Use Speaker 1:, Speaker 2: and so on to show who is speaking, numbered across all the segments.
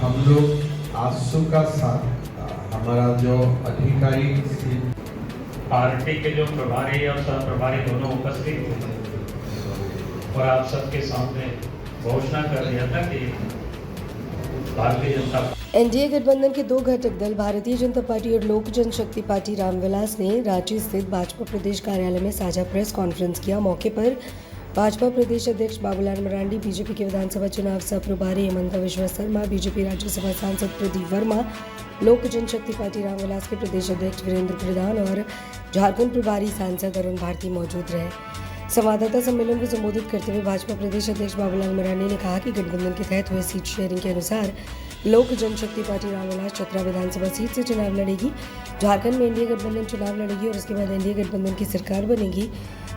Speaker 1: हम लोग आंसू का साथ हमारा जो अधिकारी
Speaker 2: पार्टी के जो प्रभारी और सह प्रभारी दोनों उपस्थित थे और आप सबके सामने घोषणा कर दिया था कि भारतीय जनता
Speaker 3: एनडीए गठबंधन के दो घटक दल भारतीय जनता पार्टी और लोक जनशक्ति पार्टी रामविलास ने रांची स्थित भाजपा प्रदेश कार्यालय में साझा प्रेस कॉन्फ्रेंस किया। मौके पर भाजपा प्रदेश अध्यक्ष बाबूलाल मरांडी, बीजेपी के विधानसभा चुनाव सह प्रभारी हेमंत विश्व शर्मा, बीजेपी राज्यसभा सांसद प्रदीप वर्मा, लोक जनशक्ति पार्टी रामविलास के प्रदेश अध्यक्ष वीरेंद्र प्रधान और झारखंड प्रभारी सांसद अरुण भारती मौजूद रहे। संवाददाता सम्मेलन को संबोधित करते हुए भाजपा प्रदेश अध्यक्ष बाबूलाल मरांडी ने कहा कि गठबंधन के तहत हुए सीट शेयरिंग के अनुसार लोक जनशक्ति पार्टी रामविलास चतरा विधानसभा सीट से चुनाव लड़ेगी। झारखंड में एनडीए गठबंधन चुनाव लड़ेगी और उसके बाद एनडीए गठबंधन की सरकार बनेगी।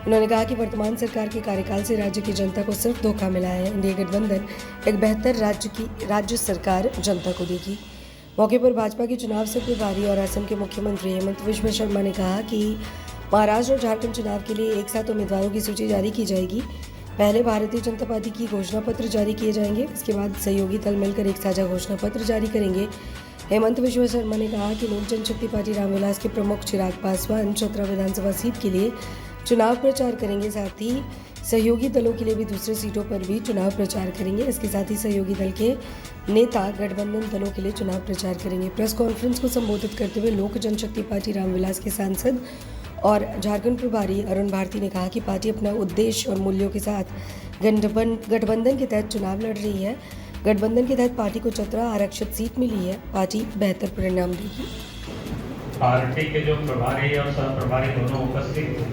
Speaker 3: उन्होंने कहा कि वर्तमान सरकार के कार्यकाल से राज्य की जनता को सिर्फ धोखा मिला है। एनडीए गठबंधन एक बेहतर राज्य सरकार जनता को देगी। मौके पर भाजपा के चुनाव से प्रभारी और असम के मुख्यमंत्री हेमंत विश्व शर्मा ने कहा कि महाराष्ट्र और झारखंड चुनाव के लिए एक साथ उम्मीदवारों की सूची जारी की जाएगी। पहले भारतीय जनता पार्टी की घोषणा पत्र जारी किए जाएंगे, इसके बाद सहयोगी दल मिलकर एक साझा घोषणा पत्र जारी करेंगे। हेमंत विश्व शर्मा ने कहा कि लोक जनशक्ति पार्टी रामविलास के प्रमुख चिराग पासवान चतरा विधानसभा सीट के लिए चुनाव प्रचार करेंगे, साथ ही सहयोगी दलों के लिए भी दूसरे सीटों पर भी चुनाव प्रचार करेंगे। इसके साथ ही सहयोगी दल के नेता गठबंधन दलों के लिए चुनाव प्रचार करेंगे। प्रेस कॉन्फ्रेंस को संबोधित करते हुए लोक जनशक्ति पार्टी रामविलास के सांसद और झारखंड प्रभारी अरुण भारती ने कहा कि पार्टी अपना उद्देश्य और मूल्यों के साथ गठबंधन के तहत चुनाव लड़ रही है। गठबंधन के तहत पार्टी को चतरा आरक्षित सीट मिली है। पार्टी बेहतर परिणाम देगी।
Speaker 2: पार्टी के जो प्रभारी और सह प्रभारी दोनों उपस्थित थे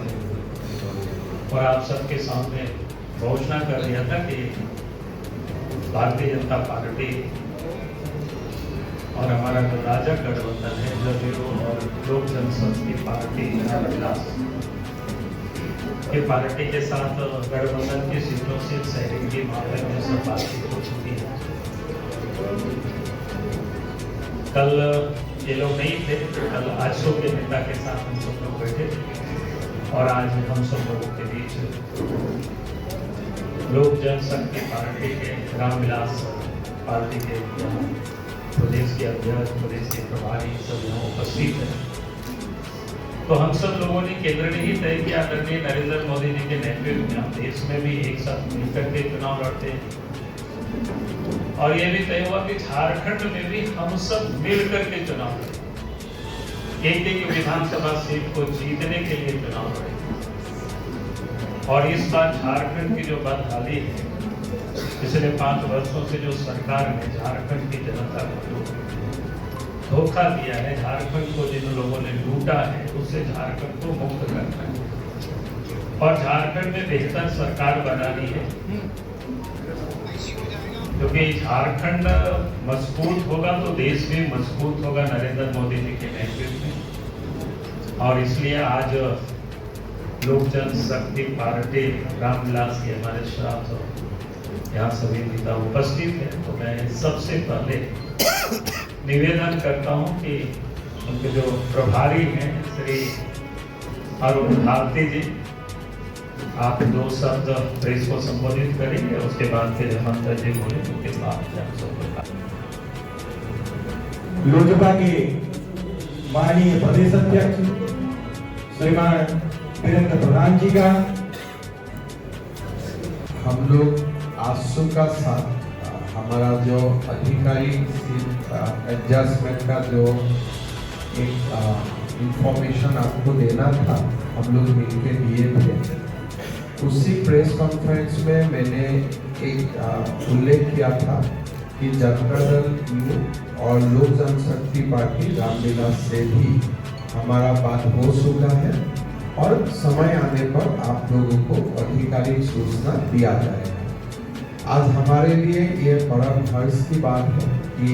Speaker 2: और आप सबके सामने घोषणा कर दिया था कि भारतीय जनता पार्टी और हमारा जो राजग गठबंधन है जदयू और लोक जनशक्ति पार्टी रामविलास के पार्टी के साथ गठबंधन की सीटों से शेयरिंग के मामले में सब बातचीत हो चुकी है। कल ये लोग नहीं थे, कल आजसू के नेता के साथ हम सब लोग बैठे और आज हम सब लोगों के बीच लोक जनशक्ति पार्टी के रामविलास पार्टी के प्रदेश के अध्यक्ष, प्रदेश के प्रभारी सब यहाँ उपस्थित हैं। तो हम सब लोगों ने केंद्र ने ही तय किया, आदरणीय नरेंद्र मोदी जी के नेतृत्व में हम देश में भी एक साथ मिलकर के चुनाव लड़ते हैं और ये भी तय हुआ कि झारखंड में भी हम सब मिलकर के चुनाव लड़ेंगे। एक विधानसभा सीट को जीतने के लिए चुनाव लड़ेंगे और इस बार झारखंड की जो बदहाली है, पिछले 5 वर्षों से जो सरकार ने झारखंड की जनता को धोखा दिया है, झारखंड को जिन लोगों ने लूटा है, उससे झारखंड को मुक्त करना है और झारखंड में बेहतर सरकार बनानी है। क्योंकि झारखंड मजबूत होगा तो देश भी मजबूत होगा नरेंद्र मोदी जी के नेतृत्व में। और इसलिए आज लोक जनशक्ति पार्टी रामविलास के हमारे साथ यहाँ सभी नेता उपस्थित हैं। तो मैं सबसे पहले निवेदन करता हूँ कि उनके जो प्रभारी हैं श्री अरुण भारती जी, आप 2 शब्द प्रेस को संबोधित करेंगे, उसके बाद फिर हेमंत जी बोले, उसके बाद
Speaker 4: लोजपा के माननीय प्रदेश अध्यक्ष श्रीमान वीरेंद्र प्रधान जी का
Speaker 1: हम लोग आंसू का साथ हमारा जो अधिकारी एडजस्टमेंट का जो एक इंफॉर्मेशन आपको देना था, हम लोग मिलकर दिए थे। उसी प्रेस कॉन्फ्रेंस में मैंने एक उल्लेख किया था कि जनता दल और लोक जनशक्ति पार्टी रामविलास से भी हमारा बात हो चुका है और समय आने पर आप लोगों को आधिकारिक सूचना दिया जाएगा। आज हमारे लिए ये बड़ा हर्ष की बात है कि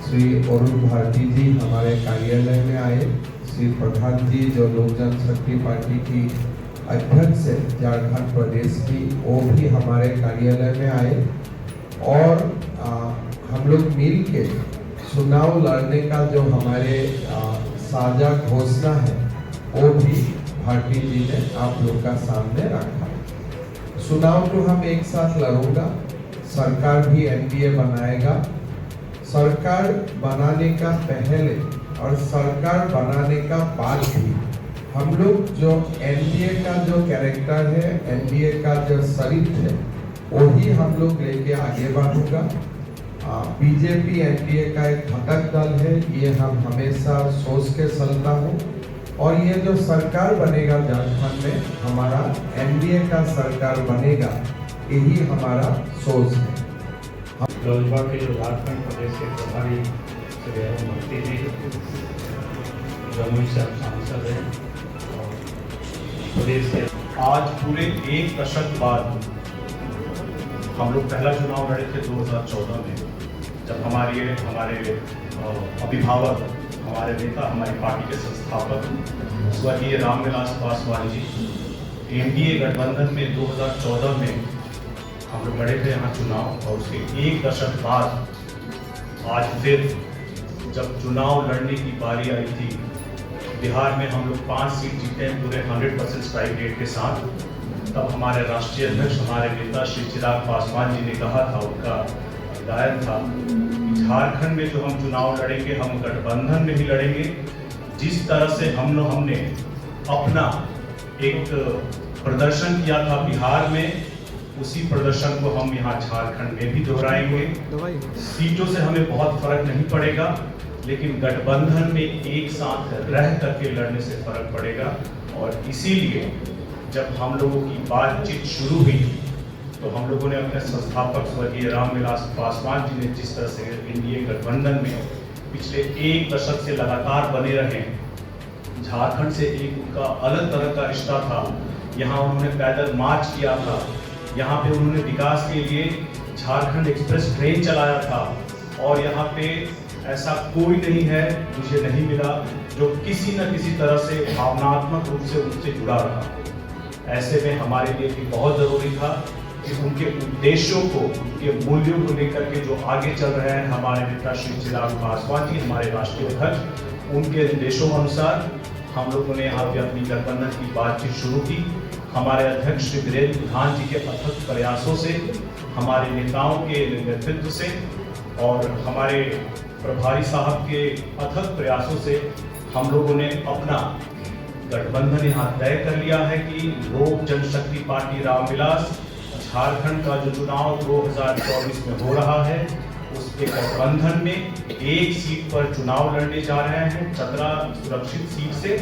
Speaker 1: श्री अरुण भारती जी हमारे कार्यालय में आए। श्री प्रधान जी जो लोक जनशक्ति पार्टी की अध्यक्ष है झारखंड प्रदेश की, वो भी हमारे कार्यालय में आए और हम लोग मिल के चुनाव लड़ने का जो हमारे साझा घोषणा है वो भी भारती जी ने आप लोग का सामने रखा। चुनाव को हम एक साथ लड़ूंगा, सरकार भी एनडीए बनाएगा, सरकार बनाने का पहले और सरकार बनाने का बाद भी हम लोग जो एनडीए का जो कैरेक्टर है, एनडीए का जो शरीर है, वही हम लोग लेके आगे बढ़ूंगा। बीजेपी एनडीए का एक घटक दल है, ये हम हमेशा सोच के चलता हूँ। और ये जो सरकार बनेगा झारखंड में, हमारा एनडीए का सरकार बनेगा, यही हमारा सोच है।
Speaker 2: लोजपा के जो झारखंड प्रदेश के प्रभारी श्री अरुण भक्ति जी जमुई से आप सांसद हैं और प्रदेश के
Speaker 5: आज पूरे 1 दशक बाद हम लोग पहला चुनाव लड़े थे 2014 में, जब हमारे अभिभावक, हमारे नेता, हमारी पार्टी के संस्थापक स्वर्गीय रामविलास पासवान जी एनडीए गठबंधन में 2014 में हम लोग लड़े थे यहाँ चुनाव। और उसके 1 दशक बाद आज फिर जब चुनाव लड़ने की बारी आई थी, बिहार में हम लोग 5 सीट जीते हैं पूरे 100% स्ट्राइक रेट के साथ। तब हमारे राष्ट्रीय अध्यक्ष, हमारे नेता श्री चिराग पासवान जी ने कहा था, उनका गायन था, झारखंड में जो हम चुनाव लड़ेंगे, हम गठबंधन में ही लड़ेंगे। जिस तरह से हमने अपना एक प्रदर्शन किया था बिहार में, उसी प्रदर्शन को हम यहाँ झारखंड में भी दोहराएंगे। सीटों से हमें बहुत फर्क नहीं पड़ेगा, लेकिन गठबंधन में एक साथ रह करके लड़ने से फर्क पड़ेगा। और इसीलिए जब हम लोगों की बातचीत शुरू हुई तो हम लोगों ने अपने संस्थापक स्वर्गीय रामविलास पासवान जी ने जिस तरह से एनडीए गठबंधन में पिछले 1 दशक से लगातार बने रहे, झारखंड से एक उनका अलग तरह का रिश्ता था। यहाँ उन्होंने पैदल मार्च किया था, यहाँ पे उन्होंने विकास के लिए झारखंड एक्सप्रेस ट्रेन चलाया था। और यहाँ पे ऐसा कोई नहीं है, मुझे नहीं मिला, जो किसी न किसी तरह से भावनात्मक रूप से उनसे जुड़ा रहा। ऐसे में हमारे लिए भी बहुत जरूरी था कि उनके उद्देश्यों को, उनके मूल्यों को लेकर के जो आगे चल रहे हैं हमारे नेता श्री चिराग पासवान जी, हमारे राष्ट्रीय अध्यक्ष, उनके निर्देशों अनुसार हम लोगों ने यहाँ पे अपनी गठबंधन की बातचीत शुरू की। हमारे अध्यक्ष श्री वीरेंद्र प्रधान जी के अथक प्रयासों से, हमारे नेताओं के नेतृत्व से और हमारे प्रभारी साहब के अथक प्रयासों से हम लोगों ने अपना गठबंधन यहाँ तय कर लिया है कि लोक जनशक्ति पार्टी रामविलास झारखंड का जो चुनाव 2024 में हो रहा है, उसके गठबंधन में 1 सीट पर चुनाव लड़ने जा रहे हैं, चतरा सुरक्षित सीट से।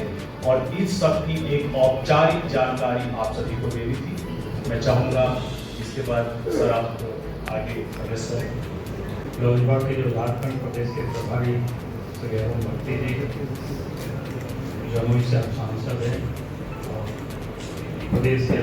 Speaker 5: और इस सब की एक औपचारिक जानकारी आप सभी को देनी थी। मैं चाहूँगा इसके बाद सर आप आगे अग्रसर करें।
Speaker 2: लोजपा के जो झारखंड प्रदेश के प्रभारी श्री अरुण भक्ति जी जमुई से आप सांसद हैं और प्रदेश के